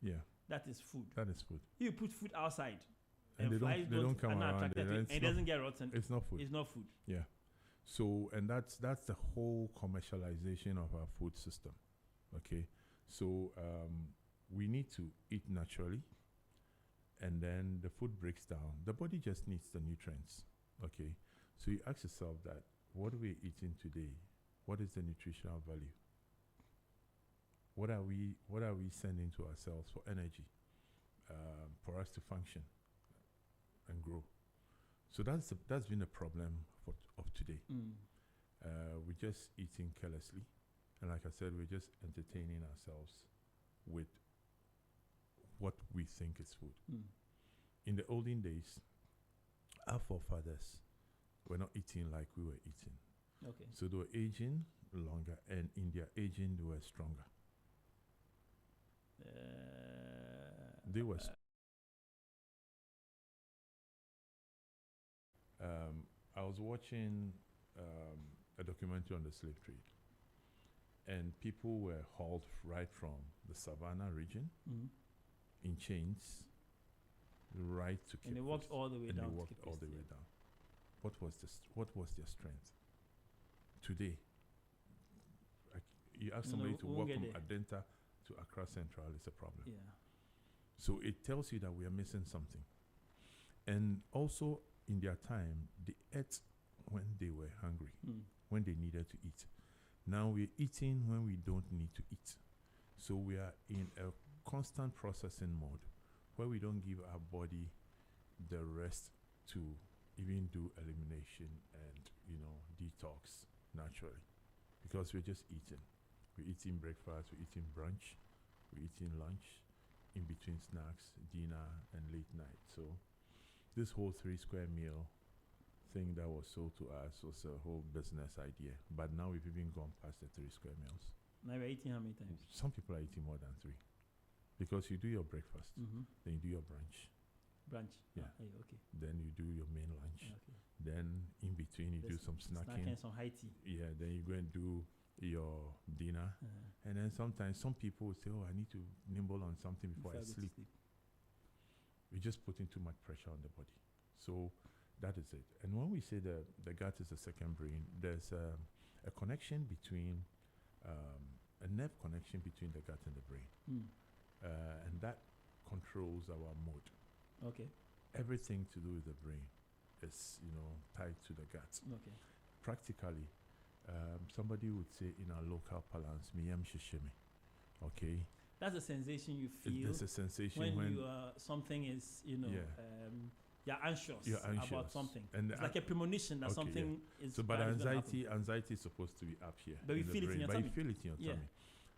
Yeah. That is food. That is food. You put food outside, And flies they don't come are not around attracted it. to it, And and it doesn't get rotten. it's not food. It's not food. Yeah. So, and that's the whole commercialization of our food system. Okay. So, we need to eat naturally, and then the food breaks down. The body just needs the nutrients. Okay. So you ask yourself that, what are we eating today? What is the nutritional value? What are we sending to ourselves for energy, for us to function and grow? So that's been a problem of today. We're just eating carelessly, and like I said, we're just entertaining ourselves with what we think is food. In the olden days, our forefathers were not eating like we were eating. Okay. So they were aging longer, and in their aging, they were stronger. They were. I was watching a documentary on the slave trade, and people were hauled right from the savannah region in chains right to Cape and they walked all the way down. They walked all the way down. What was their strength? Today, you ask somebody to walk from Adenta to Accra Central, it's a problem. Yeah. So it tells you that we are missing something. And also, in their time, they ate when they were hungry, when they needed to eat. Now we're eating when we don't need to eat. So we are in a constant processing mode where we don't give our body the rest to even do elimination and, detox naturally. Because we're just eating. We're eating breakfast, we're eating brunch, we're eating lunch, in between snacks, dinner, and late night. So this whole 3 square meal thing that was sold to us was a whole business idea. But now we've even gone past the 3 square meals. Now we're eating how many times? Some people are eating more than 3. Because you do your breakfast, then you do your brunch. Brunch? Yeah. Okay. Then you do your main lunch. Okay. Then in between you do some snacking. Snacking, some high tea. Yeah, then you go and do your dinner. And then sometimes some people will say, oh, I need to nibble on something before I sleep. We're just putting too much pressure on the body. So that is it. And when we say the gut is the second brain, there's a connection between, a nerve connection between the gut and the brain. And that controls our mood. Okay. Everything to do with the brain is, tied to the gut. Okay. Practically, somebody would say in our local parlance, miyam shishimi. Okay. That's a sensation you feel. There's a sensation when you something is, you're anxious about something. And it's like a premonition that something is. So, but anxiety is supposed to be up here. But you feel it in your tummy. But you feel it in your tummy.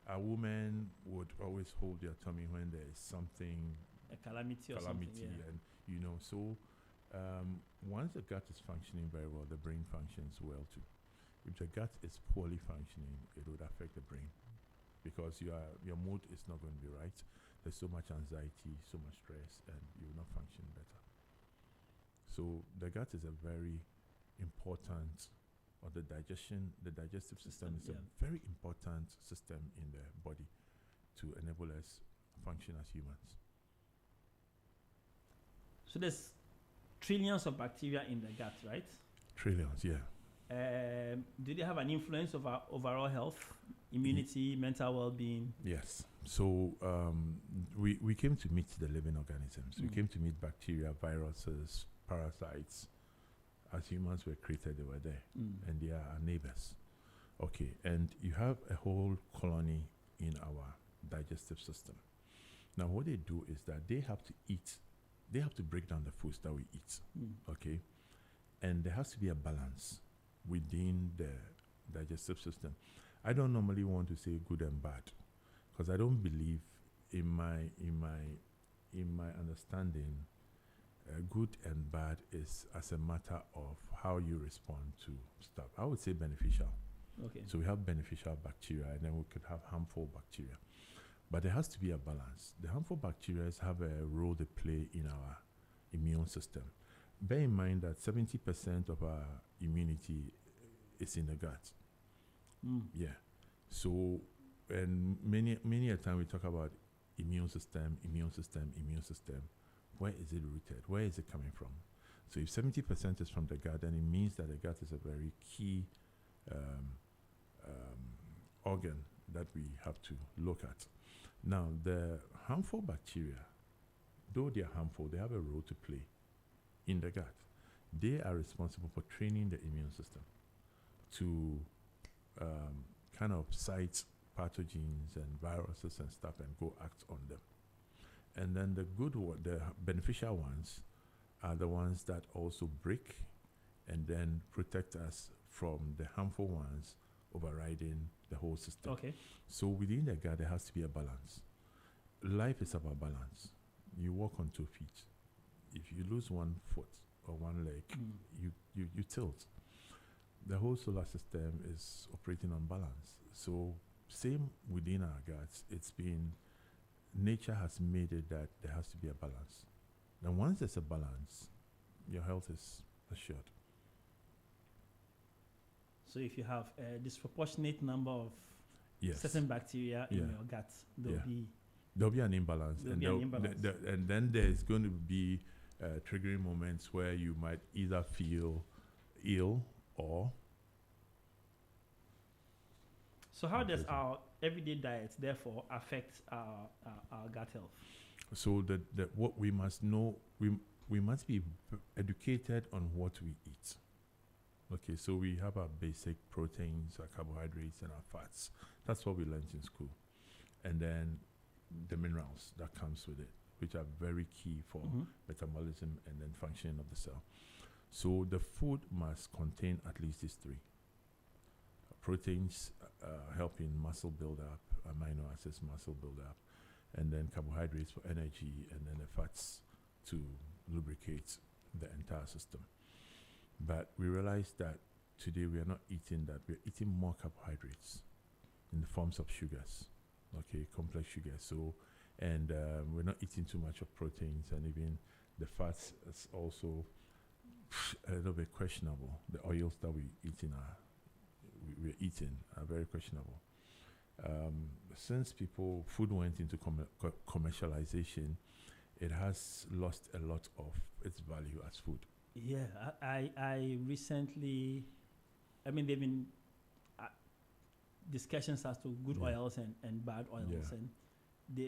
A woman would always hold their tummy when there is something, a calamity or something. And so once the gut is functioning very well, the brain functions well too. If the gut is poorly functioning, it would affect the brain because your mood is not going to be right. There's so much anxiety, so much stress, and you will not function better. So the gut is a very important. Or the digestive system is a very important system in the body to enable us function as humans. So there's trillions of bacteria in the gut, right? Trillions, yeah. Do they have an influence over overall health, immunity, mental well-being? Yes. So we came to meet the living organisms. We came to meet bacteria, viruses, parasites. As humans were created, they were there, and they are our neighbors. Okay, and you have a whole colony in our digestive system. Now, what they do is that they have to break down the foods that we eat, okay? And there has to be a balance within the digestive system. I don't normally want to say good and bad, because I don't believe in my understanding. Good and bad is as a matter of how you respond to stuff. I would say beneficial. Okay. So we have beneficial bacteria, and then we could have harmful bacteria. But there has to be a balance. The harmful bacteria have a role they play in our immune system. Bear in mind that 70% of our immunity is in the gut. Yeah. So, and many a time we talk about immune system. Where is it rooted? Where is it coming from? So if 70% is from the gut, then it means that the gut is a very key organ that we have to look at. Now, the harmful bacteria, though they are harmful, they have a role to play in the gut. They are responsible for training the immune system to kind of cite pathogens and viruses and stuff and go act on them. And then the beneficial ones are the ones that also break and then protect us from the harmful ones overriding the whole system. Okay. So within the gut, there has to be a balance. Life is about balance. You walk on 2 feet. If you lose 1 foot or 1 leg, you tilt. The whole solar system is operating on balance. So same within our guts, nature has made it that there has to be a balance. Now once there's a balance, your health is assured. So if you have a disproportionate number of certain bacteria in your gut, there'll be an imbalance. And then there's going to be triggering moments where you might either feel ill or... So how does our everyday diet therefore affect our gut health? So what we must know, we must be educated on what we eat. Okay, so we have our basic proteins, our carbohydrates, and our fats. That's what we learned in school. And then the minerals that comes with it, which are very key for metabolism and then functioning of the cell. So the food must contain at least these 3. Proteins helping muscle build up, amino acids muscle build up, and then carbohydrates for energy, and then the fats to lubricate the entire system. But we realized that today we are not eating that. We're eating more carbohydrates in the forms of sugars, okay, complex sugars. So, and we're not eating too much of proteins, and even the fats is also a little bit questionable. The oils that we're eating are very questionable. Since food went into commercialization, it has lost a lot of its value as food. Yeah, I recently, there have been discussions as to good oils and bad oils, and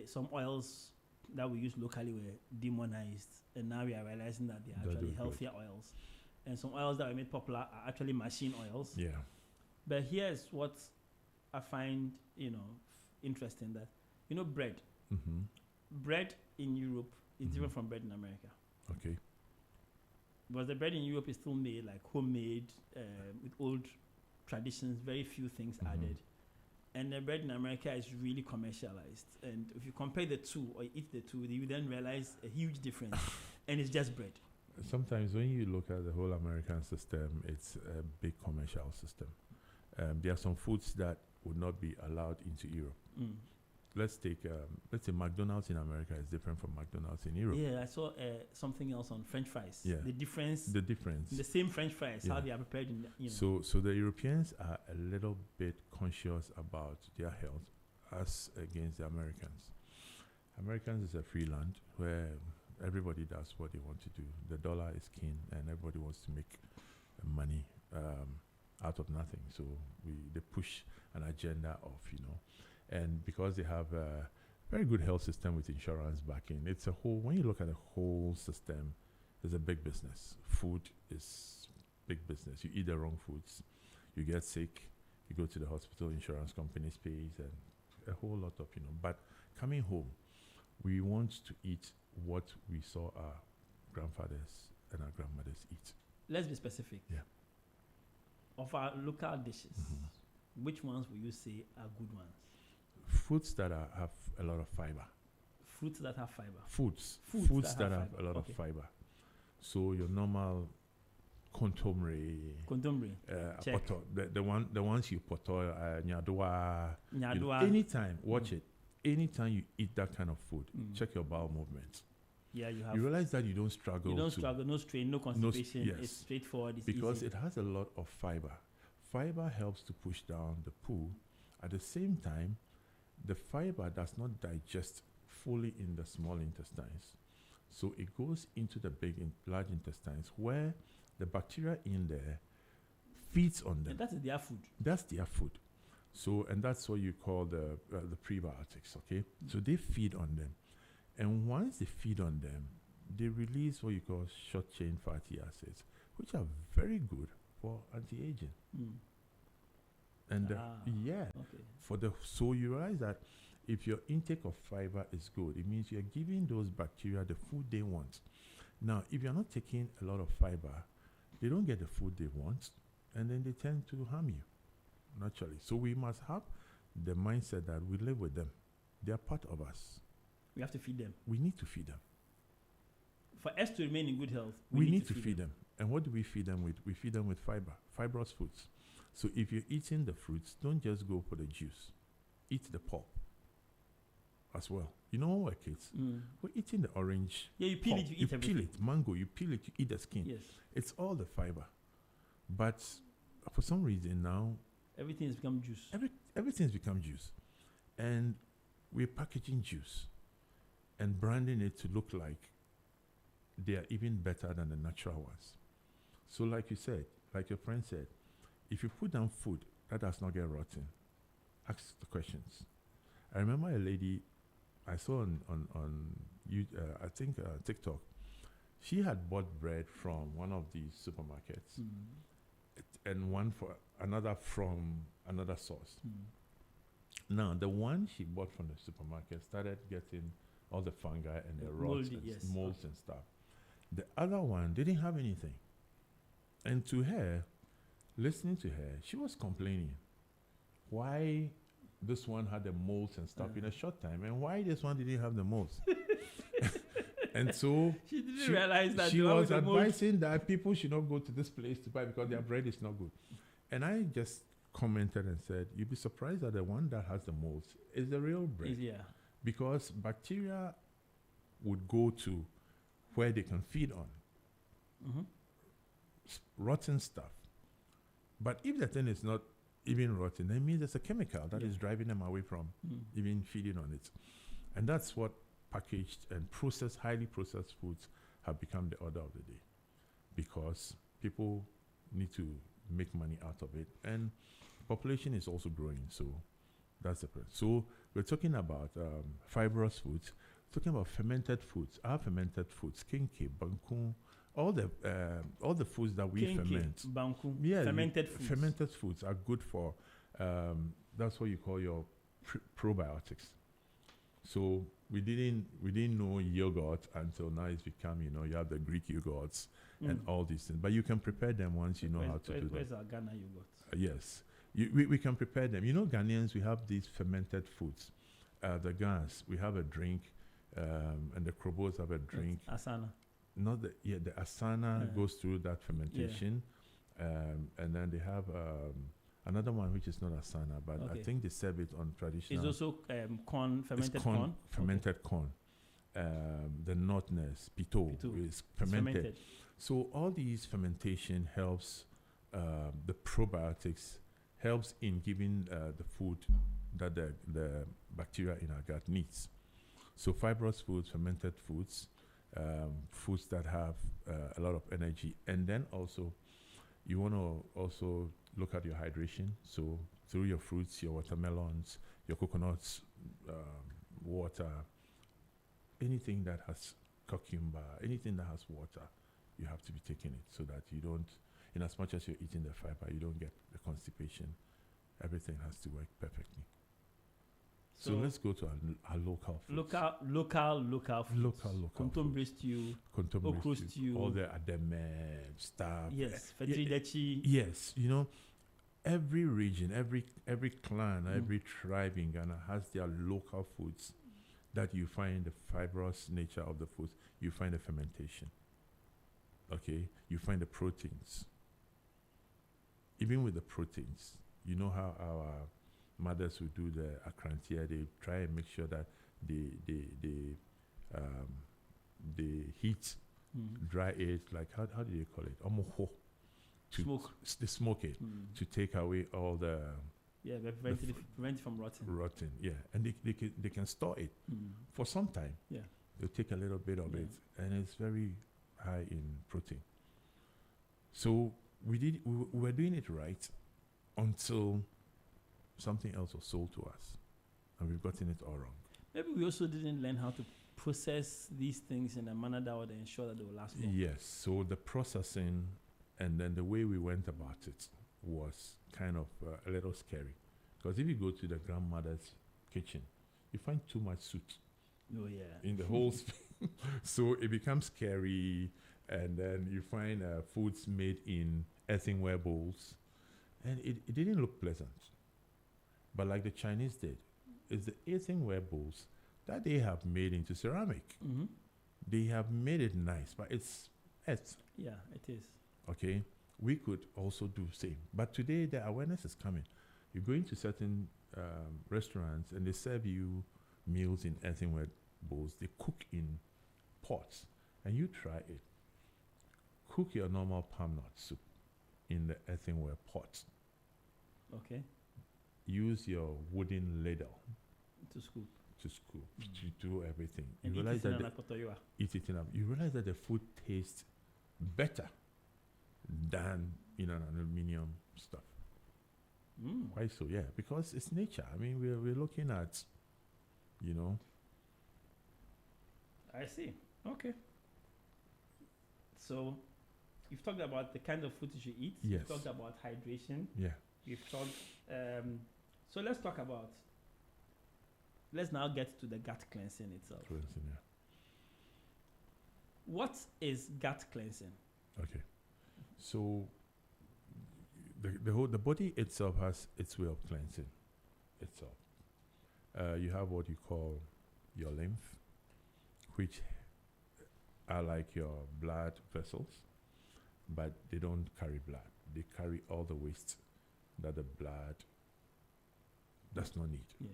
some oils that we use locally were demonized, and now we are realizing that they are actually healthier oils, and some oils that were made popular are actually machine oils. Yeah. But here's what I find, interesting, that bread. Mm-hmm. Bread in Europe is different from bread in America. Okay. Because the bread in Europe is still made like homemade, with old traditions, very few things added. And the bread in America is really commercialized. And if you compare the two or eat the two, you then realize a huge difference. And it's just bread. Sometimes when you look at the whole American system, it's a big commercial system. There are some foods that would not be allowed into Europe. Let's say McDonald's in America is different from McDonald's in Europe. Yeah, I saw something else on French fries. Yeah. The difference. The same French fries, how they are prepared in So the Europeans are a little bit conscious about their health as against the Americans. Americans is a free land where everybody does what they want to do. The dollar is king and everybody wants to make money out of nothing. So they push an agenda of, and because they have a very good health system with insurance backing, it's a whole, when you look at the whole system, it's a big business. Food is big business. You eat the wrong foods, you get sick, you go to the hospital, insurance companies pays, and a whole lot of, but coming home, we want to eat what we saw our grandfathers and our grandmothers eat. Let's be specific. Yeah. Of our local dishes, which ones will you say are good ones? Foods that have a lot of fiber. Fruits that have fiber. Foods that have a lot of fiber. So your normal contomere. The ones you poto, nyadua. Anytime, watch it. Anytime you eat that kind of food, check your bowel movement. Yeah, you realize that you don't struggle. You don't struggle, no strain, no constipation. It's straightforward. It's because easy. It has a lot of fiber. Fiber helps to push down the poo. At the same time, the fiber does not digest fully in the small intestines. So it goes into the large intestines where the bacteria in there feeds on them. And that is their food. That's their food. So, and that's what you call the prebiotics, okay? So they feed on them. And once they feed on them, they release what you call short-chain fatty acids, which are very good for anti-aging. And so you realize that if your intake of fiber is good, it means you're giving those bacteria the food they want. Now, if you're not taking a lot of fiber, they don't get the food they want, and then they tend to harm you, naturally. So we must have the mindset that we live with them. They are part of us. We have to feed them. We need to feed them. For us to remain in good health, we need to feed them. And what do we feed them with? We feed them with fiber, fibrous foods. So if you're eating the fruits, don't just go for the juice. Eat the pulp as well. You know, when we're kids, we're eating the orange. Yeah, you peel pulp. it, you eat everything. Peel it. Mango, you peel it, you eat the skin. Yes. It's all the fiber. But for some reason now, everything has become juice. Everything's become juice. And we're packaging juice and branding it to look like they are even better than the natural ones. So like you said, like your friend said, if you put down food that does not get rotten, ask the questions. I remember a lady I saw on TikTok. She had bought bread from one of these supermarkets and one for another from another source. Now, the one she bought from the supermarket started getting all the fungi and the rots and molds and stuff. The other one didn't have anything. And to her, listening to her, she was complaining why this one had the molds and stuff in a short time and why this one didn't have the molds. And so she didn't realize that she was advising that people should not go to this place to buy because their bread is not good. And I just commented and said, you'd be surprised that the one that has the molds is the real bread. Yeah. Because bacteria would go to where they can feed on rotten stuff. But if the thing is not even rotten, that means there's a chemical that is driving them away from even feeding on it. And that's what packaged and processed, highly processed foods have become the order of the day, because people need to make money out of it. And population is also growing, so that's the point. So we're talking about fibrous foods, talking about fermented foods. Our fermented foods, kinke, bankun, all the foods that we ferment. Bankun, fermented foods are good for, that's what you call your probiotics. So we didn't know yogurt until now it's become, you have the Greek yogurts and all these things. But you can prepare them once you know how to do them. Where's our Ghana yogurt? Yes. We can prepare them. Ghanaians, we have these fermented foods. The Ghans, we have a drink, and the Krobos have a drink. Asana. The Asana goes through that fermentation. And then they have another one which is not Asana, but I think they serve it on traditional. It's also corn, fermented corn. Fermented corn. The nutness, pito is fermented. So all these fermentation helps the probiotics, helps in giving the food that the bacteria in our gut needs. So fibrous foods, fermented foods, foods that have a lot of energy. And then also, you want to also look at your hydration. So through your fruits, your watermelons, your coconuts, water, anything that has cucumber, anything that has water, you have to be taking it so that you don't, in as much as you're eating the fiber, you don't get the constipation. Everything has to work perfectly. So let's go to our local foods. Local foods. Local Contemporary stew, okra stew. All the ademe stuff. Yes, fettuccine. Yes, every region, every clan, every tribe in Ghana has their local foods that you find the fibrous nature of the foods. You find the fermentation. Okay, you find the proteins. Even with the proteins, you know how our mothers who do the akrantia, they try and make sure that they heat, dry it, like how do you call it? Omoho. Smoke. They smoke it to take away all the Yeah, but prevent it from rotting. Rotten, yeah. And they can store it for some time. Yeah. They'll take a little bit of Yeah. it, and it's very high in protein. So we were doing it right until something else was sold to us, and we've gotten it all wrong. Maybe we also didn't learn how to process these things in a manner that would ensure that they will last long. Yes. So the processing and then the way we went about it was kind of a little scary, because if you go to the grandmother's kitchen, you find too much soot Oh yeah. in the whole so it becomes scary, and then you find foods made in earthenware bowls, and it didn't look pleasant. But like the Chinese did, it's the earthenware bowls that they have made into ceramic. Mm-hmm. They have made it nice, but it's earth. Yeah, it is. Okay, we could also do same, but today the awareness is coming. You go into certain restaurants and they serve you meals in earthenware bowls. They cook in pots, and you try it. Cook your normal palm nut soup in the earthenware pot. Okay. Use your wooden ladle To scoop. to scoop, to do everything. And You realize that eat it in a you realize that the food tastes better than in an aluminium stuff. Why so? Yeah, because it's nature. I mean, we're looking at, you know. I see. Okay. So, you've talked about the kind of food you should eat. Yes. You've talked about hydration. Yeah. You've talked. So let's talk about. Let's now get to the gut cleansing itself. Cleansing, yeah. What is gut cleansing? Okay. So the body itself has its way of cleansing itself. You have what you call your lymph, which are like your blood vessels, but they don't carry blood. They carry all the waste that the blood does not need. Yeah.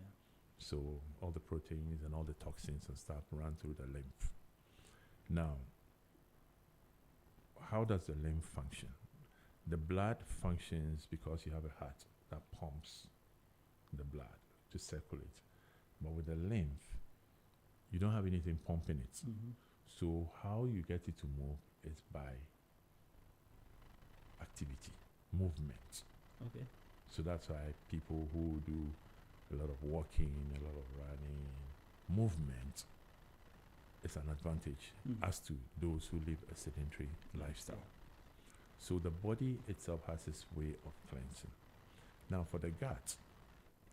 So all the proteins and all the toxins and stuff run through the lymph. Now, how does the lymph function? The blood functions because you have a heart that pumps the blood to circulate. But with the lymph, you don't have anything pumping it. Mm-hmm. So how you get it to move is by activity, movement. Okay. So that's why people who do a lot of walking, a lot of running, movement is an advantage as to those who live a sedentary lifestyle. So the body itself has its way of cleansing. Now for the gut,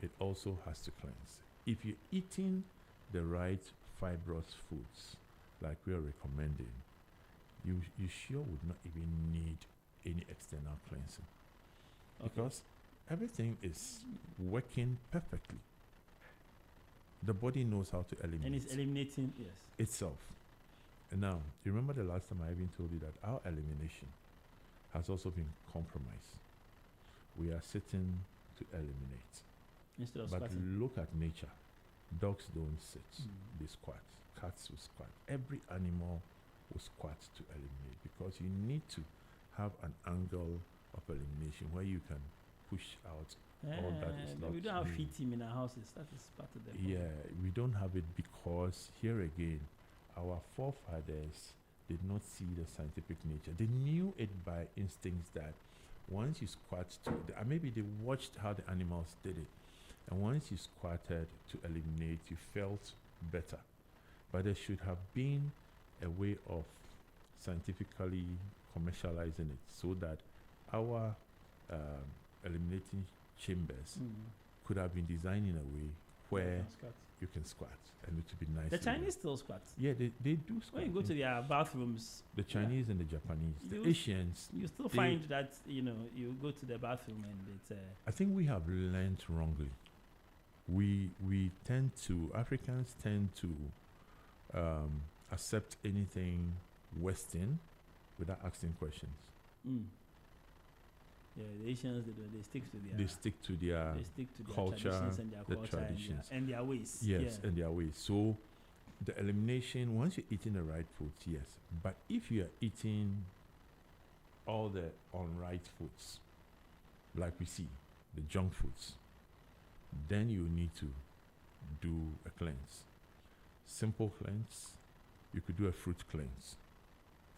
it also has to cleanse. If you're eating the right fibrous foods, like we are recommending, you sure would not even need any external cleansing. Okay. Because everything is working perfectly. The body knows how to eliminate. And it's eliminating, yes. Itself. And now, you remember the last time I even told you that our elimination has also been compromised. We are sitting to eliminate. Instead of But squatting. look at nature. Dogs don't sit, they squat. Cats will squat. Every animal will squat to eliminate, because you need to have an angle of elimination where you can push out all that is not we don't have new. feed team in our houses. That is part of the problem. Yeah, we don't have it because here again, our forefathers did not see the scientific nature. They knew it by instincts that once you squat to, maybe they watched how the animals did it, and once you squatted to eliminate, you felt better. But there should have been a way of scientifically commercializing it so that our eliminating chambers could have been designed in a way where you can squat and it would be nice. The Chinese still squat. Yeah, they do squat. When you go to their bathrooms, the Chinese and the Japanese, You- the Asians, you still find that, you go to the bathroom and it's I think we have learned wrongly. Africans tend to accept anything Western without asking questions. Yeah, the Asians, they stick to their They stick to their culture, traditions and their the culture traditions. and their ways. Yes, Yeah. and their ways. So the elimination, once you're eating the right foods, yes. But if you are eating all the unright foods, like we see, the junk foods, then you need to do a cleanse. Simple cleanse. You could do a fruit cleanse.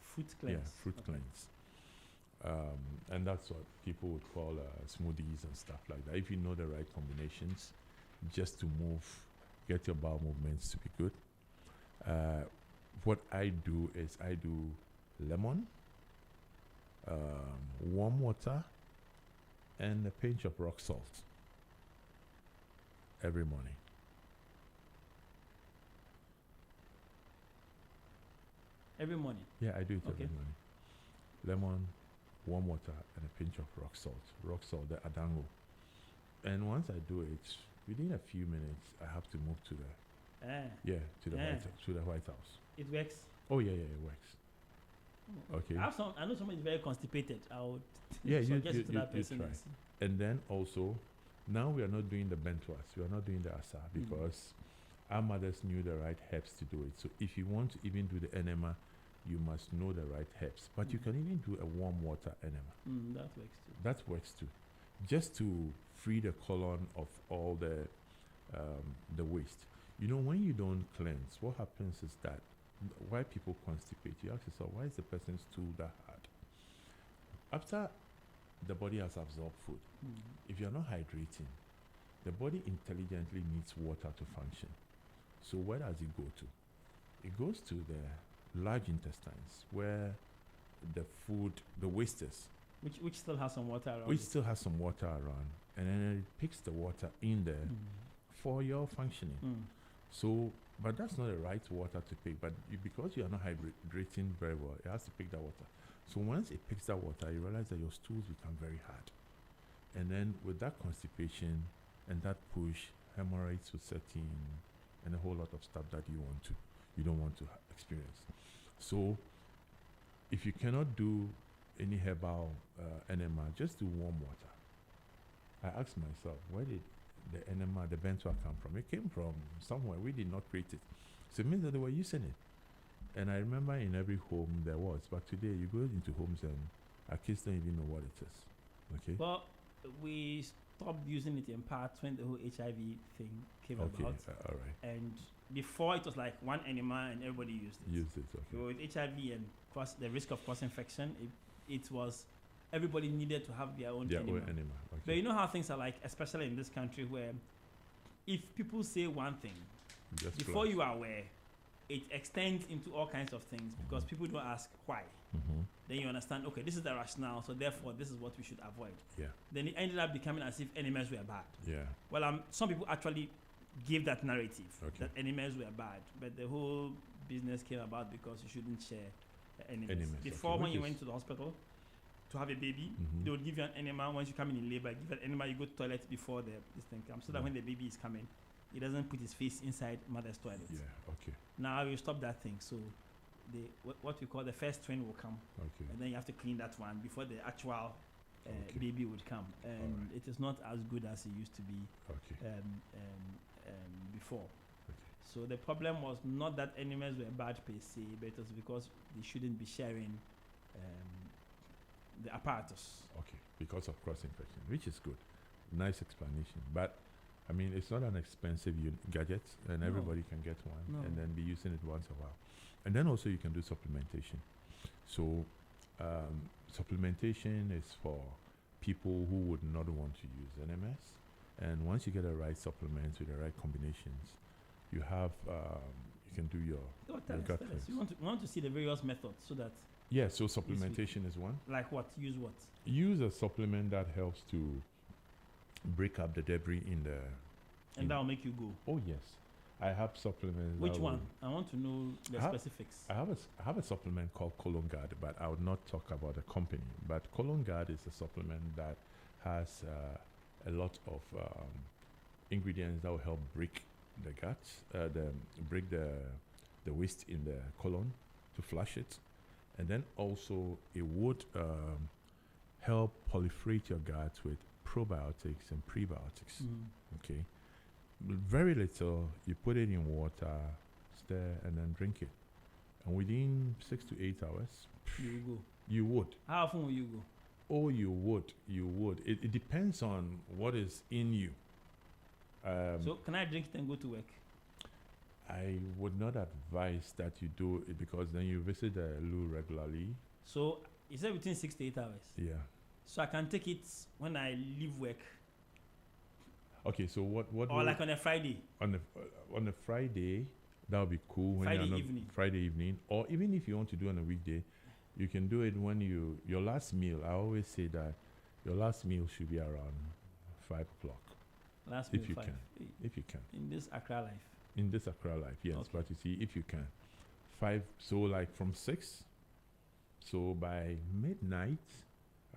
Fruit cleanse. Yeah, fruit cleanse. And that's what people would call smoothies and stuff like that. If you know the right combinations, just to get your bowel movements to be good. What I do is I do lemon, warm water, and a pinch of rock salt every morning. Every morning? Yeah, I do it Okay. every morning. Lemon, warm water, and a pinch of rock salt. Rock salt, the adango. And once I do it, within a few minutes, I have to move to the White House. It works. Oh yeah, it works. Okay. I know someone is very constipated. I would suggest it to that person. try. And then also, now we are not doing the bentoas. We are not doing the asa because our mothers knew the right herbs to do it. So if you want to even do the enema, you must know the right herbs. But you can even do a warm water enema. That works too. That works too. Just to free the colon of all the waste. You know, when you don't cleanse, what happens is that why people constipate, you ask yourself, why is the person's stool that hard? After the body has absorbed food, if you're not hydrating, the body intelligently needs water to function. So where does it go to? It goes to the large intestines where the food, the waste is. Which still has some water around. Which still has some water around. And then it picks the water in there for your functioning. So, but that's not the right water to pick. But because you are not hydrating very well, it has to pick that water. So once it picks that water, you realize that your stools become very hard. And then with that constipation and that push, hemorrhoids will set in and a whole lot of stuff that you don't want to experience. So if you cannot do any herbal enema, just do warm water. I asked myself, where did the enema, the benzoa come from? It came from somewhere. We did not create it. So it means that they were using it. And I remember in every home there was. But today you go into homes and our kids don't even know what it is. Okay? Well, we stopped using it in part when the whole HIV thing came about. All right. And before it was like one enema and everybody used it. Okay. So with HIV and the risk of cross-infection, it was everybody needed to have their own enema. Okay. But you know how things are like, especially in this country, where if people say one thing, before you are aware, it extends into all kinds of things because people don't ask why. Then you understand, okay, this is the rationale, so therefore this is what we should avoid. Yeah. Then it ended up becoming as if enemas were bad. Yeah. Well, some people actually gave that narrative that enemas were bad, but the whole business came about because you shouldn't share enemas. Before, when you went to the hospital to have a baby, they would give you an enema. Once you come in labor, give an enema, you go to the toilet before this thing comes, so that when the baby is coming, he doesn't put his face inside mother's toilet. Yeah, okay. Now we stop that thing. So what we call the first twin will come. Okay. And then you have to clean that one before the actual baby would come. And it is not as good as it used to be before. Okay. So the problem was not that enemas were bad per se, but it was because they shouldn't be sharing the apparatus. Okay, because of cross-infection, which is good. Nice explanation. But I mean, it's not an expensive gadget, and everybody can get one and then be using it once a while. And then also you can do supplementation. So supplementation is for people who would not want to use NMS. And once you get the right supplements with the right combinations, you have you can do your gut cleanse. You want to see the various methods so that. Yeah. So supplementation is one. Like what? Use what? Use a supplement that helps to break up the debris in the. And that will make you go. Oh yes, I have supplements. Which one? I want to know the specifics. I have a supplement called Colon Guard, but I would not talk about the company. But Colon Guard is a supplement that has a lot of ingredients that will help break the gut, break the waste in the colon to flush it, and then also it would help proliferate your gut with probiotics and prebiotics. Okay, very little. You put it in water, stir, and then drink it, and within 6 to 8 hours, you will go. You would. How often will you go? Oh, you would. It depends on what is in you. So can I drink it and go to work? I would not advise that you do it because then you visit the loo regularly. So you said between 6 to 8 hours. Yeah. So I can take it when I leave work. Okay, so what Or like on a Friday. on a Friday, that would be cool. When Friday you're on evening. Friday evening, or even if you want to do on a weekday, you can do it when your last meal. I always say that your last meal should be around 5 o'clock. Last If meal you 5. can. If you can. In this Accra life. In this Accra life, yes. Okay. But you see, if you can, 5. So like from 6. So by midnight,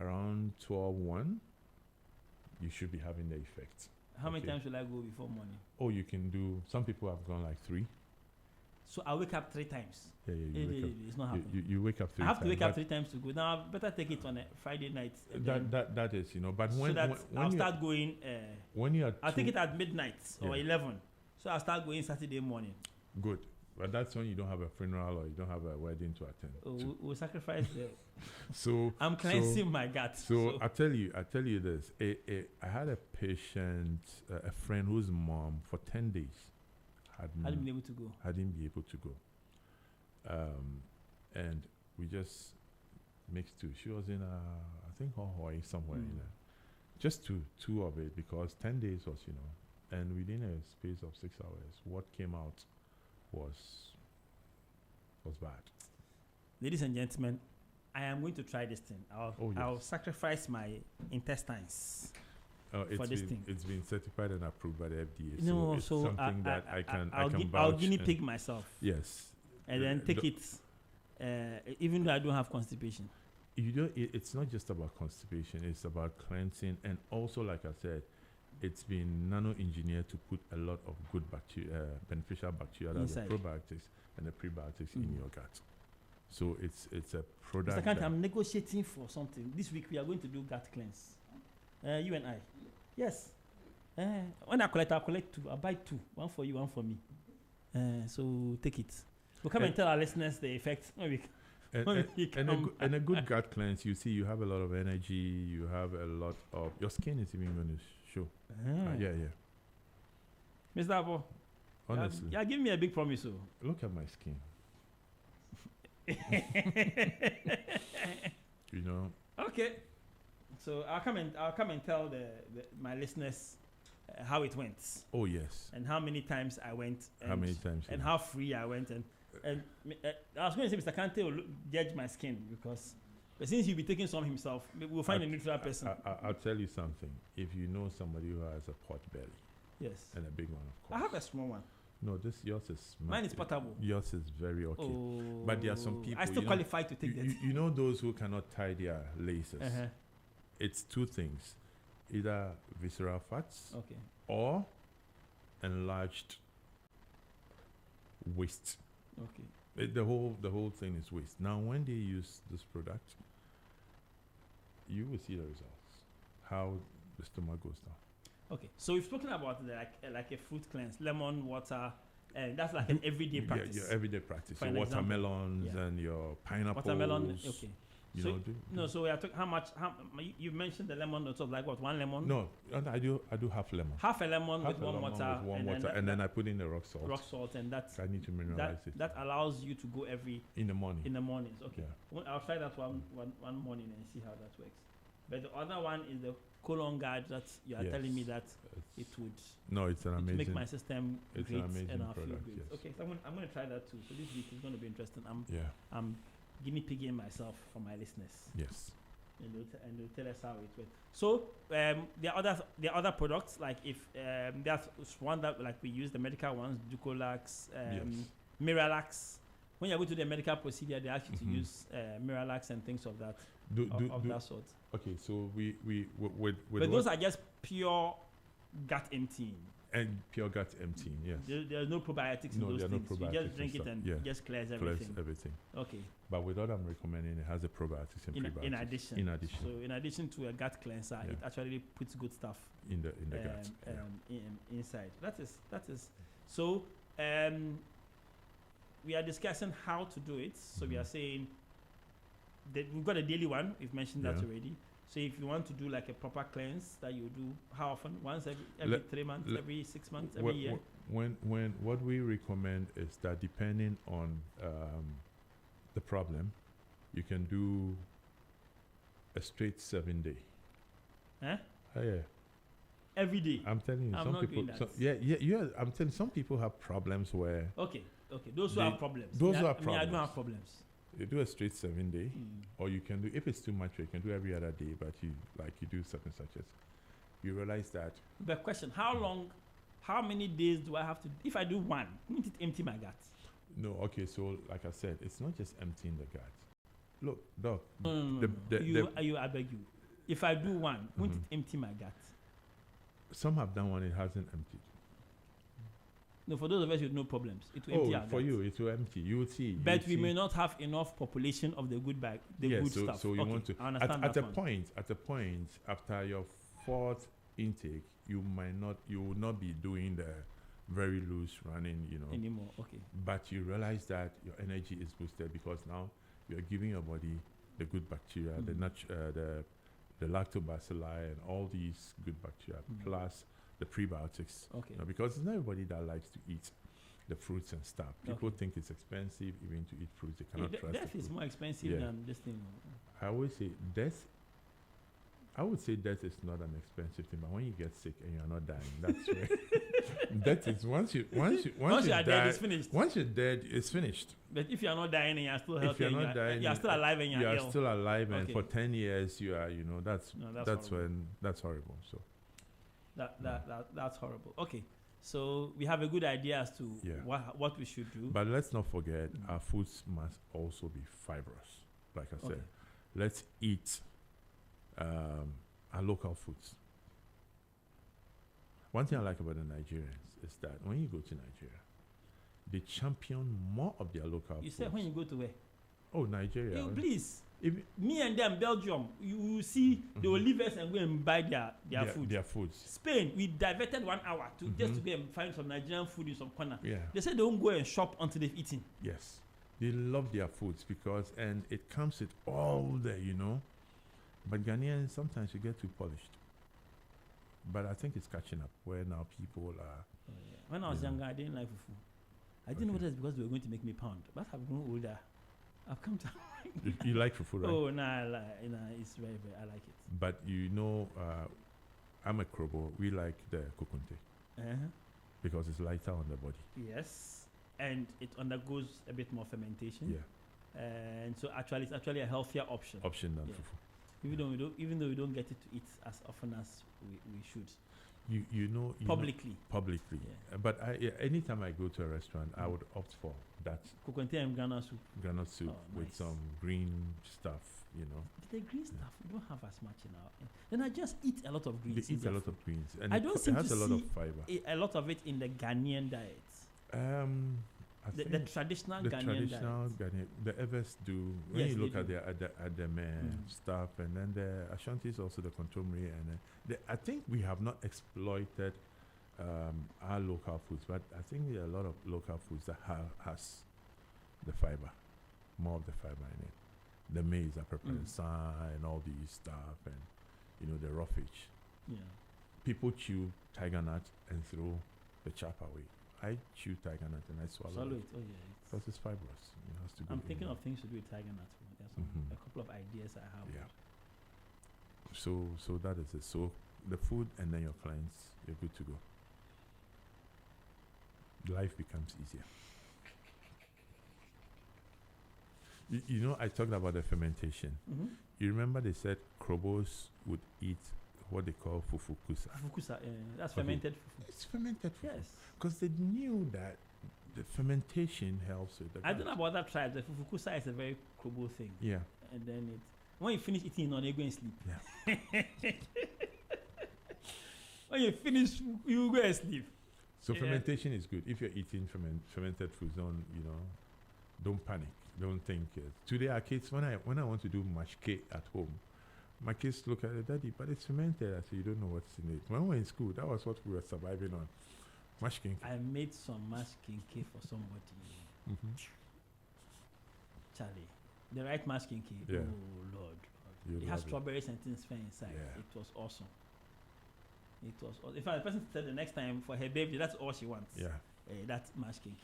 around 12:1, you should be having the effect. How many Okay. times will I go before morning? Oh, you can do. Some people have gone like 3. So I wake up 3 times. Yeah, you wake up. It's not happening. You wake up 3 I have to times, wake up but 3 times to go. Now I better take it on a Friday night. And then that is, but so when that when I'll you start going. when you are I'll take it at midnight or Yeah. 11. So I'll start going Saturday morning. good, but that's when you don't have a funeral or you don't have a wedding to attend. Oh, we'll sacrifice the. So I'm cleansing my gut. So I tell you this. I had a patient, a friend whose mom for 10 days hadn't been able to go. hadn't been able to go. And we just mixed 2. She was in I think Hawaii somewhere in there. Just two of it because 10 days was, and within a space of 6 hours, what came out was bad. Ladies and gentlemen, I am going to try this thing. I'll sacrifice my intestines. For this thing. It's been certified and approved by the FDA. No, it's so something that I can vouch. I'll guinea pig myself. Yes. And then take it, even though I don't have constipation. It's not just about constipation. It's about cleansing, and also, like I said, it's been nano-engineered to put a lot of good bacteria, beneficial bacteria, that's the probiotics and the prebiotics in your gut. So it's a product. Mr. Kant, I'm negotiating for something. This week we are going to do gut cleanse. You and I. Yes. When I'll collect 2. I'll buy 2. 1 for you, 1 for me. So take it. We'll come and tell our listeners the effect. And a good gut cleanse, you see, you have a lot of energy. You have a lot of your skin is even going to show. Yeah. Mr. Apo. Honestly, yeah, give me a big promise. Look at my skin. Okay. So I'll come and tell my listeners how it went. Oh yes. And how many times I went. How many times? And how free I went. And I was going to say Mr. Kante will judge my skin but since he'll be taking some himself, we'll find a neutral person. I'll tell you something. If you know somebody who has a pot belly. Yes. And a big one, of course. I have a small one. No, yours is mine is portable. Yours is very okay. Oh, but there are some people. I still qualify to take that. You know those who cannot tie their laces. It's 2 things: either visceral fats, or enlarged waist. Okay. The whole thing is waste. Now, when they use this product, you will see the results. How the stomach goes down. Okay. So we've spoken about like a fruit cleanse, lemon water, and that's like an everyday practice. Yeah, your everyday practice. Your watermelons and your pineapples. Watermelon, okay. So we are talking how much? You mentioned the lemon, sort of like what, 1 lemon? No, I do half lemon. Half a lemon with warm water. And then I put in the rock salt. Rock salt, and that's. I need to mineralize it. That allows you to go in the morning. In the mornings, okay. Yeah. I'll try that one morning and see how that works. But the other one is the colon guard that you are telling me that it would. No, it's an amazing. Make my system great and I'll feel great. Yes. Okay, so I'm going to try that too. So this week is going to be interesting. I'm guinea pigging myself for my listeners. Yes. And they'll tell us how it went. So there are other products, like if there's one that like we use the medical ones, Ducolax, Miralax. When you go to the medical procedure, they ask you to use Miralax and things of that that sort. Okay, so we but those are just pure gut emptying. And pure gut emptying, yes. There's no probiotics in those things. No probiotics. You just drink it and it just clears everything. Okay. But with what I'm recommending, it has the probiotics and prebiotics. In addition. So in addition to a gut cleanser, it actually puts good stuff in the gut. Inside. That is. So we are discussing how to do it. So we are saying that we've got a daily one. We've mentioned that already. So if you want to do like a proper cleanse that you do, how often? Once every 3 months, every 6 months, every year? When what we recommend is that depending on the problem, you can do a straight 7 day. Huh? Yeah. Every day. I'm telling you, I'm some not people. doing that. Yeah. I'm telling you, some people have problems where Okay. Those who have problems. Those who have I problems. don't have problems. you do a straight 7 day, or you can do, if it's too much, you can do every other day, but you do such and such as. You realize that. But question: how many days do I have to? If I do one, won't it empty my gut? No, okay. So, like I said, it's not just emptying the gut. Look, Doc. I beg you. If I do one, won't it empty my gut? Some have done one; it hasn't emptied. No, for those of us with no problems, it will empty our for gut. you, it will empty. You will see. But we may not have enough population of the good bag, good stuff. So you want to. I understand At a point, after your fourth intake, you will not be doing the very loose running, anymore. Okay. But you realize that your energy is boosted because now you are giving your body the good bacteria, the lactobacilli, and all these good bacteria, plus the prebiotics. Okay. Because it's not everybody that likes to eat the fruits and stuff. People think it's expensive even to eat fruits. They cannot trust death is more expensive than this thing. I always say death is not an expensive thing, but when you get sick and you're not dying, that's where death is. Once you are dead, it's finished. Once you're dead, it's finished. But if you're not dying and you're still healthy, you're still alive and you're ill. still alive, and for 10 years you are, that's horrible. that's horrible. So that's horrible. Okay, so we have a good idea as to what we should do. But let's not forget our foods must also be fibrous. Like I said, let's eat our local foods. One thing I like about the Nigerians is that when you go to Nigeria, they champion more of their local foods. You said when you go to where? Oh, Nigeria. Please. Me and them, Belgium, you will see they will leave us and go and buy their food. Their foods. Spain, we diverted 1 hour just to go and find some Nigerian food in some corner. Yeah. They said they won't go and shop until they've eaten. Yes. They love their foods and it comes with all the, But Ghanaians, sometimes you get too polished. But I think it's catching up where now people are. When I was younger, I didn't like fufu. I didn't know that's because they were going to make me pound. But I've grown older. I've come to. You like fufu, right? Oh, no, it's very, very, I like it. But I'm a Krobo. We like the kokunte. Because it's lighter on the body. Yes. And it undergoes a bit more fermentation. Yeah. And so it's actually a healthier option. Option than fufu. Even though we don't get it to eat as often as we should. Publicly. Yeah. But anytime I go to a restaurant, I would opt for that. Kokonte and Ghana soup. With some green stuff, The green stuff we don't have as much in our. Then I just eat a lot of greens. They eat a lot of greens, and I don't it has a lot of fiber. A lot of it in the Ghanaian diet. The traditional Ghanaian diet. The Evers do. When you look at the stuff, and then the Ashanti is also the contemporary, and I think we have not exploited our local foods, but I think there are a lot of local foods that has the fiber, more of the fiber in it. The maize, the preparansa, and all these stuff, and the roughage. Yeah. People chew tiger nut and throw the chap away. I chew tiger nut and I swallow it. Oh yeah. Because it's fibrous. It has to be. I'm thinking of things to do with tiger nut. There's a couple of ideas I have. Yeah. So that is it. So the food and then your clients, you're good to go. Life becomes easier. I talked about the fermentation. You remember they said Krobos would eat what they call fufukusa. Fufukusa, that's fermented fufu. It's fermented fufu. Yes. Because they knew that the fermentation helps with the gut. I don't know about that tribe. The fufukusa is a very Krobo thing. Yeah. And then when you finish eating, you go and sleep. Yeah. When you finish, you go and sleep. So fermentation is good. If you're eating fermented foods, don't panic. Don't think. Today, our kids, when I want to do mashke at home, my kids look at it, Daddy, but it's fermented. I say, you don't know what's in it. When we were in school, that was what we were surviving on. Mashkin. I made some mashkin for somebody. Charlie, the right mashkin. Yeah. Oh Lord. It has strawberries and things inside. Yeah. It was awesome. In fact, the person said the next time for her birthday, that's all she wants. Yeah. That's mashed cake,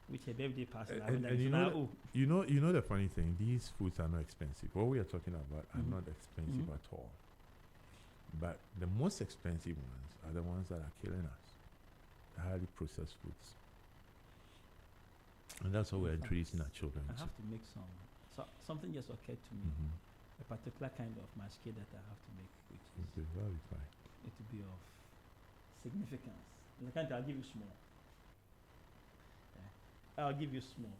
which her birthday passed. And you know the funny thing, these foods are not expensive. What we are talking about are not expensive at all. But the most expensive ones are the ones that are killing us. The highly processed foods. And that's what we're introducing our children I to. have to make something just occurred to me. A particular kind of mashed cake that I have to make, which is Okay, that'll be fine. it will be of significance. The kind I'll give you small. I'll give you small.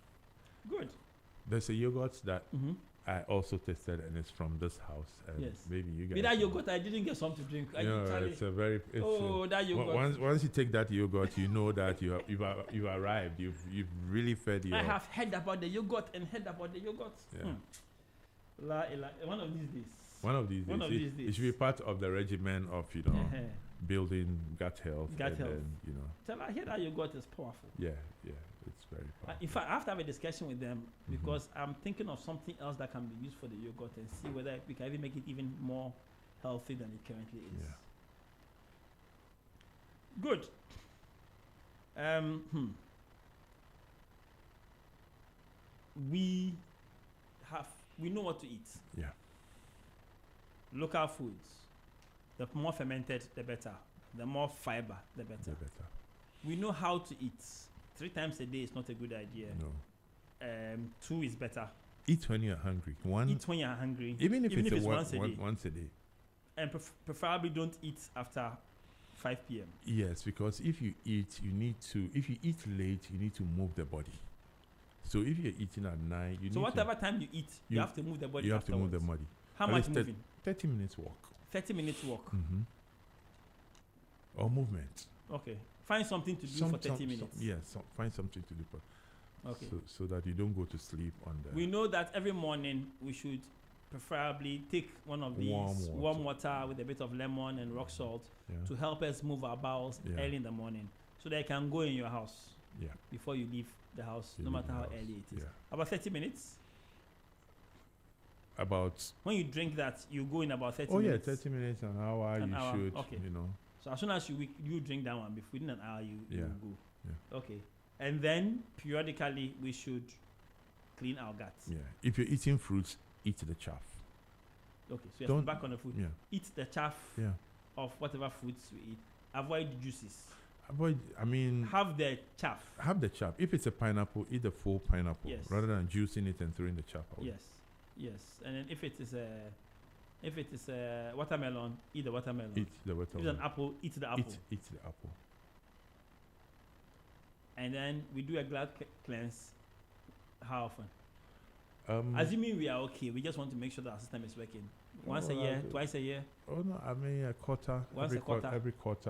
Good. There's a yogurt that I also tested, and it's from this house. And Yes. maybe you guys. With that yogurt, I didn't get some to drink. That yogurt. Once you take that yogurt, you know that you've arrived. You've really fed your. I have heard about the yogurt and heard about the yogurt. Yeah. One of these days. One of these days. It should be part of the regimen of building gut health. Then, Tell I hear that yogurt is powerful. Yeah, it's very powerful. In fact, I have to have a discussion with them because I'm thinking of something else that can be used for the yogurt and see whether we can even make it even more healthy than it currently is. Yeah. Good. We know what to eat. Yeah. Local foods. The more fermented, the better. The more fiber, the better. We know how to eat. 3 times a day is not a good idea. No. 2 is better. Eat when you're hungry. Eat when you're hungry. Even if it's once a day. Once a day. And preferably don't eat after 5 p.m. Yes, because if you eat late, you need to move the body. So if you're eating at 9, so whatever time you eat, you have to move the body. You have to move the body. How much moving? 30 minutes walk. 30 minutes walk. Or movement. Okay. Find something to do for 30 minutes. Find something to do for. Okay. So that you don't go to sleep on the. We know that every morning we should preferably take one of these warm water with a bit of lemon and rock salt to help us move our bowels early in the morning, so that it can go in your house before you leave the house, no matter how early it is. Yeah. About 30 minutes. About when you drink that, you go in about 30 minutes. 30 minutes, an hour. Should. Okay. So as soon as you drink that one, within an hour you go. Yeah. Okay. And then periodically we should clean our guts. Yeah. If you're eating fruits, eat the chaff. Okay. So you're back on the food. Yeah. Eat the chaff of whatever fruits we eat. Avoid the juices. Have the chaff. Have the chaff. If it's a pineapple, eat the full pineapple rather than juicing it and throwing the chaff out. Yes. And then if it is a watermelon, eat the watermelon. Eat the watermelon. If it's an apple, eat the apple. Eat the apple. And then we do a gut cleanse. How often? Assuming we are okay, we just want to make sure that our system is working. Once a year, twice a year. Oh no, a quarter. Every quarter.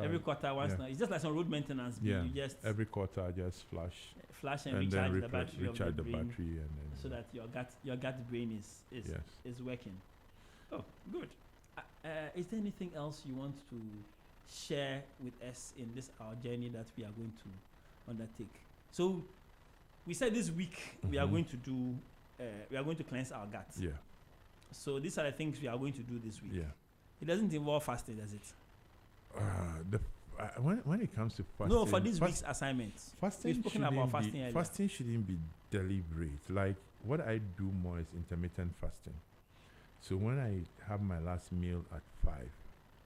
Every quarter. Once now. It's just like some road maintenance. Yeah. You just every quarter, just flush and recharge the battery recharge the battery, and then so that your gut brain is working. Oh, good. Is there anything else you want to share with us in this our journey that we are going to undertake? So, we said this week we are going to do. We are going to cleanse our guts. Yeah. So these are the things we are going to do this week. Yeah. It doesn't involve fasting, does it? When it comes to fasting. No, for this week's assignments. Fasting. We've spoken about fasting earlier. Fasting shouldn't be deliberate. Like what I do more is intermittent fasting. So when I have my last meal at 5,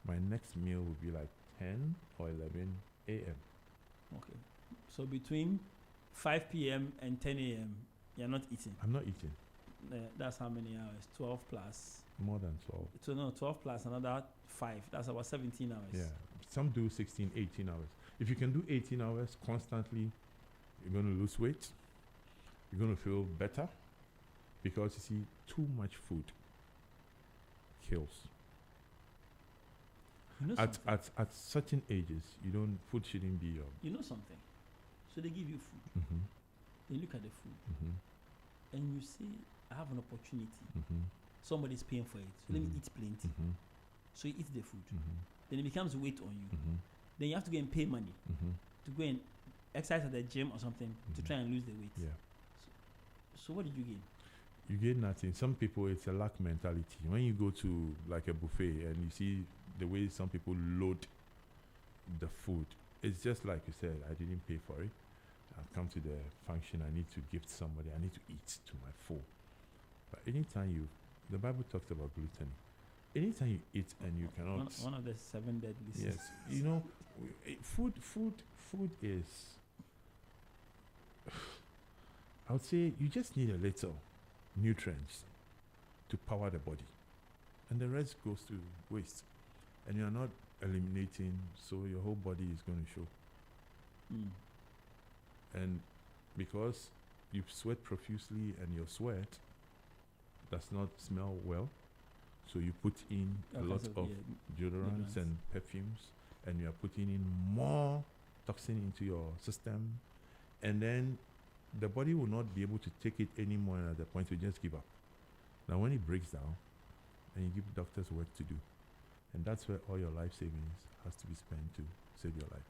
my next meal will be like 10 or 11 a.m. Okay. So between 5 p.m. and 10 a.m. you're not eating. I'm not eating. That's how many hours? 12 plus. More than 12. So no, 12 plus another 5. That's about 17 hours. Yeah. Some do 16, 18 hours. If you can do 18 hours constantly, you're going to lose weight. You're going to feel better. Because you see, too much food kills. You know at certain ages, food shouldn't be your. You know something? So they give you food. They look at the food. And you say, I have an opportunity. Somebody's paying for it. So let me eat plenty. So you eat the food. Then it becomes weight on you. Then you have to go and pay money to go and exercise at the gym or something to try and lose the weight. Yeah. So what did you gain? you get nothing. Some people, it's a lack mentality. When you go to like a buffet and you see the way some people load the food, it's just like you said, I didn't pay for it. I come to the function, I need to gift somebody, I need to eat to my full. But anytime the Bible talks about gluttony. Anytime you eat and you cannot. One of the 7 deadly sins. Yes, you know, food is. I would say you just need a little nutrients to power the body, and the rest goes to waste, and you are not eliminating, so your whole body is going to show. And because you sweat profusely and your sweat does not smell well, so you put in a lot of deodorants and perfumes, and you are putting in more toxin into your system, and then the body will not be able to take it anymore, and at the point you just give up. Now when it breaks down, then you give doctors work to do, and that's where all your life savings has to be spent to save your life.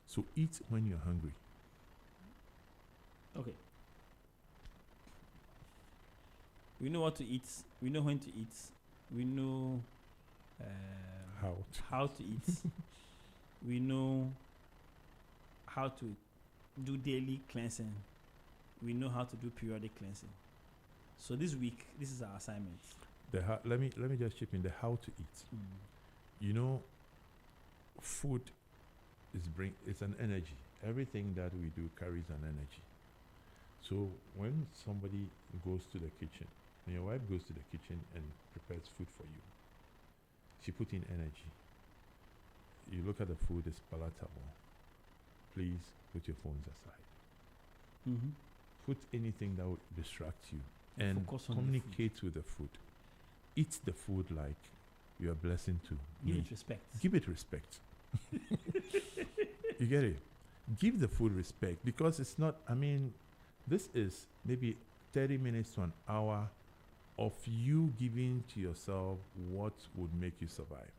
So eat when you're hungry. Okay. We know what to eat. We know when to eat. We know how to eat. We know how to do daily cleansing. We know how to do periodic cleansing. So this week, this is our assignment. Let me just chip in the how to eat. You know, food it's an energy. Everything that we do carries an energy. So when somebody goes to the kitchen, when your wife goes to the kitchen and prepares food for you, she put in energy. You look at the food, it's palatable. Please put your phones aside. Put anything that will distract you and communicate with the food. Eat the food like you're a blessing to Give me. it respect. Give it respect. You get it? Give the food respect, because it's not, this is maybe 30 minutes to an hour of you giving to yourself what would make you survive.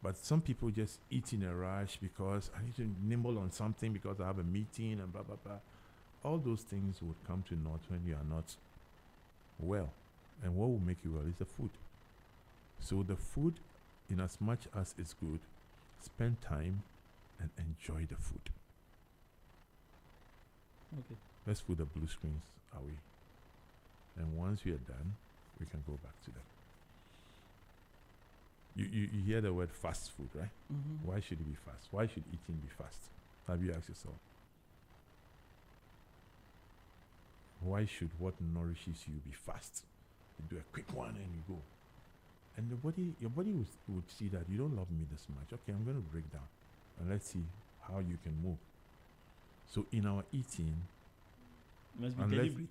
But some people just eat in a rush because I need to nibble on something because I have a meeting and blah, blah, blah. All those things would come to naught when you are not well. And what will make you well is the food. So the food, in as much as it's good, spend time and enjoy the food. Okay. Let's put the blue screens away. And once we are done, we can go back to them. You hear the word fast food, right? Why should it be fast? Why should eating be fast? Have you asked yourself? Why should what nourishes you be fast? You do a quick one and you go. And your body would see that you don't love me this much. Okay, I'm going to break down. And let's see how you can move. So in our eating,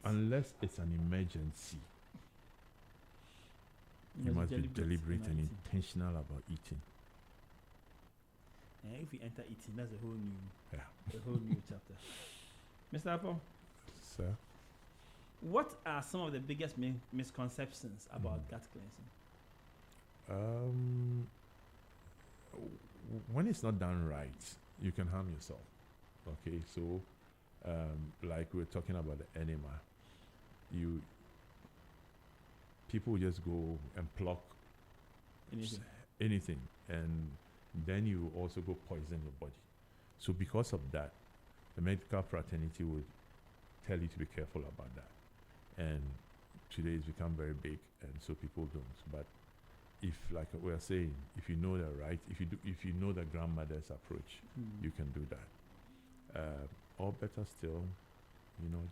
unless it's an emergency, you must be deliberate and intentional about eating. And if we enter eating, that's a whole new chapter. Mr. Apo? Sir? What are some of the biggest misconceptions about gut cleansing? When it's not done right, you can harm yourself. Okay, so like we're talking about the enema, people just go and pluck anything, and then you also go poison your body. So because of that, the medical fraternity would tell you to be careful about that. And today it's become very big, and so people don't. But if, like we are saying, if you know the right, if you know the grandmother's approach, you can do that. Or better still,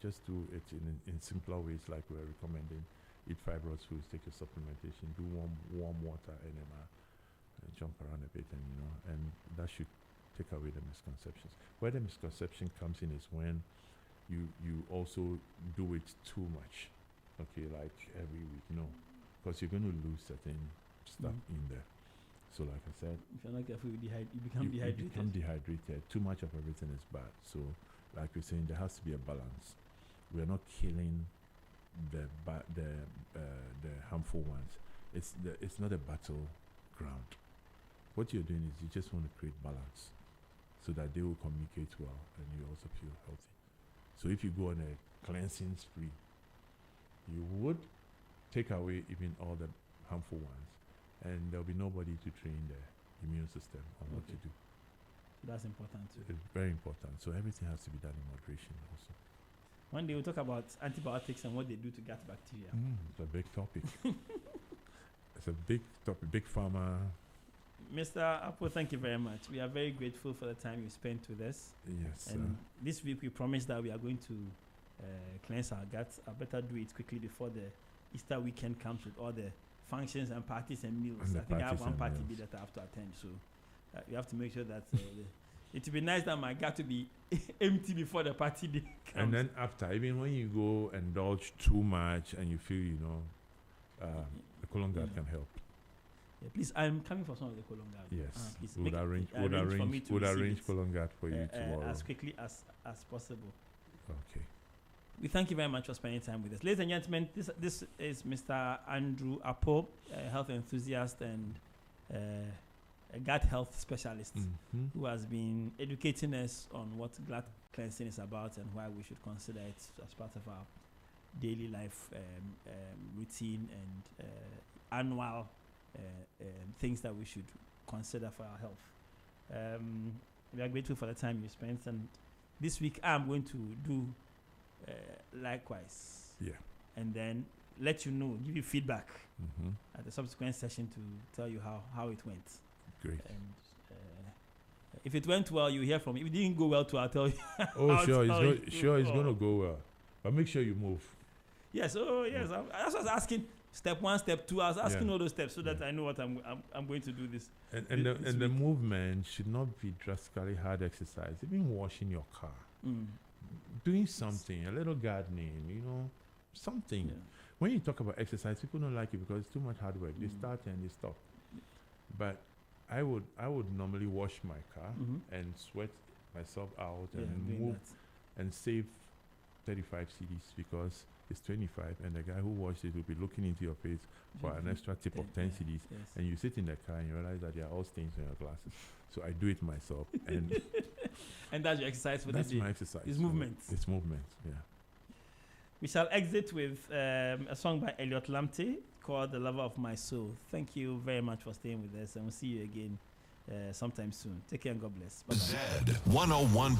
just do it in simpler ways, like we're recommending. Eat fibrous foods, take your supplementation, do warm water enema, and jump around a bit, and that should take away the misconceptions. Where the misconception comes in is when you also do it too much, okay, like every week, because you're going to lose certain stuff in there. So like I said, if you're not careful, you become dehydrated. You become dehydrated. Too much of everything is bad. So like we're saying, there has to be a balance. We're not killing the harmful ones. It's not a battleground. What you're doing is you just want to create balance so that they will communicate well and you also feel healthy. So if you go on a cleansing spree, you would take away even all the harmful ones, and there'll be nobody to train the immune system on what to do. So that's important too. It's very important. So everything has to be done in moderation also. One day we'll talk about antibiotics and what they do to gut bacteria. It's a big topic. It's a big topic, big pharma. Mr. Apo, thank you very much. We are very grateful for the time you spent with us. Yes. And this week we promise that we are going to cleanse our guts. I better do it quickly before the Easter weekend comes with all the functions and parties and meals. And I think I have one party meals. that I have to attend, so we have to make sure that it would be nice that my gut to be empty before the party day comes. And then after, even when you go indulge too much and you feel, the colon guard can help. Yeah, please, I'm coming for some of the colon guard. Yes, Please would arrange colon guard for you tomorrow as quickly as possible. Okay. We thank you very much for spending time with us. Ladies and gentlemen, this is Mr. Andrew Apo, a health enthusiast and a gut health specialist who has been educating us on what gut cleansing is about and why we should consider it as part of our daily life routine and annual things that we should consider for our health. We are grateful for the time you spent, and this week I'm going to do likewise. Yeah. And then let you know, give you feedback Mm-hmm. at the subsequent session to tell you how it went. Great. And if it went well, you hear from me. If it didn't go well, too, I'll tell you. Oh, sure, it's going to go well. But make sure you move. Yes. Oh, yes. I was asking step 1, step 2. I was asking all those steps so that I know what I'm going to do this. And the movement should not be drastically hard exercise. Even washing your car, doing something, a little gardening, something. Yeah. When you talk about exercise, people don't like it because it's too much hard work. They start and they stop. But I would normally wash my car and sweat myself out and move and save 35 cedis because it's 25, and the guy who washed it will be looking into your face for an extra tip of 10 cedis. Yes. And you sit in the car and you realize that there are all stains on your glasses. So I do it myself. And and that's your exercise for that's the day. my exercise. It's movement. It's movement, yeah. We shall exit with a song by Elliot Lamptey called The Lover of My Soul. Thank you very much for staying with us, and we'll see you again sometime soon. Take care and God bless. Bye-bye. Zed 101.